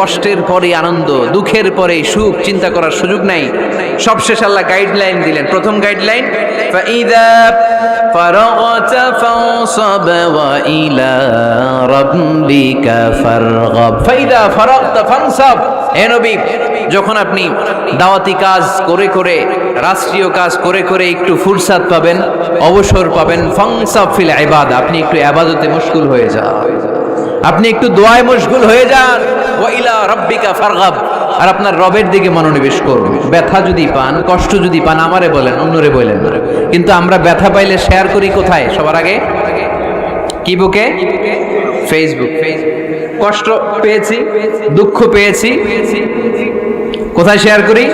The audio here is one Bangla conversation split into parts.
কষ্টের পরে আনন্দ, দুঃখের পরে সুখ চিন্তা করার সুযোগ নাই। সবশেষ আল্লাহ গাইডলাইন দিলেন। প্রথম গাইডলাইন, ফাইদা ফারাগতা ফানসাব ওয়া ইলা রাব্বিকা ফারগাব। ফাইদা ফারাগতা ফানসাব, হে নবী, যখন আপনি দাওয়াতি কাজ করে করে, রাষ্ট্রীয় কাজ করে করে একটু ফুরসাত পাবেন, অবসর পাবেন, ফানসাব ফিল ইবাদা, আপনি একটু ইবাদতে মশগুল হয়ে যান, আপনি একটু দোয়ায় মশগুল হয়ে যান। ওয়া ইলা রাব্বিকা ফারগাব, আর আপনার রবের দিকে মনোনিবেশ করুন। ব্যথা যদি পান, কষ্ট যদি পান, আমারে বলেন, অন্যরে বলেন না। কিন্তু আমরা ব্যথা পাইলে শেয়ার করি কোথায়? সবার আগে কি বুকে? ফেসবুক। কষ্ট পেয়েছি, দুঃখ পেয়েছি, কোথায় শেয়ার করি?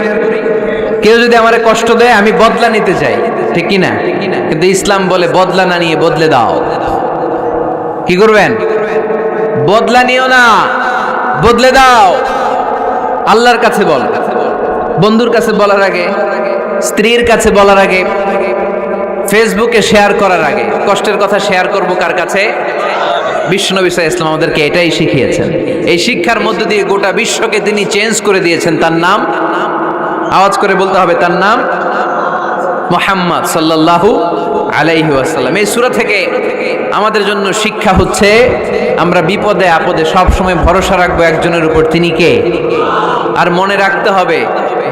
কেউ যদি আমারে কষ্ট দেয়, আমি বদলা নিতে চাই, ঠিক কি না? কিন্তু ইসলাম বলে বদলা না নিয়ে বদলে দাও। কি করবেন? বদলা নিও না, বদলে দাও। আল্লাহর কাছে বল, বন্ধুর কাছে বলার আগে, স্ত্রীর কাছে বলার আগে, ফেসবুকে শেয়ার করার আগে, কষ্টের কথা শেয়ার করব কার কাছে? বিশ্বনবী সাল্লাল্লাহু আলাইহি ওয়াসাল্লাম আমাদেরকে এটাই শিখিয়েছেন। এই শিক্ষার মধ্য দিয়ে গোটা বিশ্বকে তিনি চেঞ্জ করে দিয়েছেন। তার নাম, আওয়াজ করে বলতে হবে, তার নাম মুহাম্মদ সাল্লাল্লাহু আলাইহি ওয়াসাল্লাম। এই সূরা থেকে আমাদের জন্য শিক্ষা হচ্ছে, আমরা বিপদে আপদে সব সময় ভরসা রাখবো একজনের উপর, তিনি কে? আর মনে রাখতে হবে,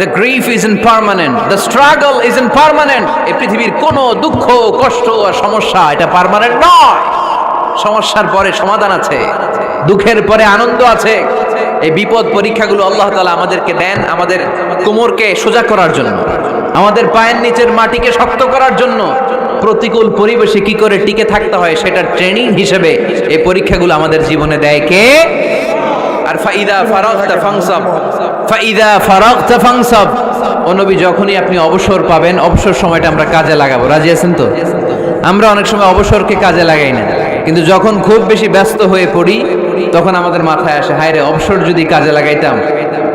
the grief isn't permanent, the struggle isn't permanent। এই পৃথিবীর কোনো দুঃখ, কষ্ট আর সমস্যা এটা পার্মানেন্ট নয়। সমস্যার পরে সমাধান আছে, দুঃখের পরে আনন্দ আছে। এই বিপদ পরীক্ষাগুলো আল্লাহ তাআলা আমাদেরকে দেন আমাদের কোমরকে সোজা করার জন্য, আমাদের পায়ের নিচের মাটিকে শক্ত করার জন্য। প্রতিকূল পরিবেশে কি করে টিকে থাকতে হয় সেটার ট্রেনিং হিসেবে এই পরীক্ষাগুলো আমাদের জীবনে দেয় কে? আর ফাইদা ফারাগতা ফানসাব, ফাইদা ফারাগতা ফানসাব, ও নবী, যখনই আপনি অবসর পাবেন, অবসর সময়টা আমরা কাজে লাগাবো। রাজি আছেন তো? আমরা অনেক সময় অবসরকে কাজে লাগাই না, কিন্তু যখন খুব বেশি ব্যস্ত হয়ে পড়ি তখন আমাদের মাথায় আসে, হায় রে, অবসর যদি কাজে লাগাইতাম,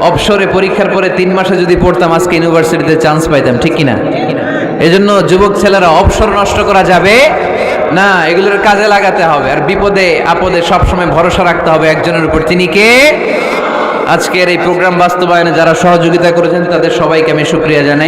অবসরে পরীক্ষার পরে 3 মাসে যদি পড়তাম, আজকে ইউনিভার্সিটিতে চান্স পাইতাম, ঠিক কিনা? এজন্য যুবক ছেলেরা, অবসর নষ্ট করা যাবে না, এগুলোর কাজে লাগাতে হবে। আর বিপদে আপদে সবসময় ভরসা রাখতে হবে একজনের উপর, তিনি কে? আজকের এই প্রোগ্রাম বাস্তবায়নে যারা সহযোগিতা করেছেন তাদের সবাইকে আমি শুকরিয়া জানাই।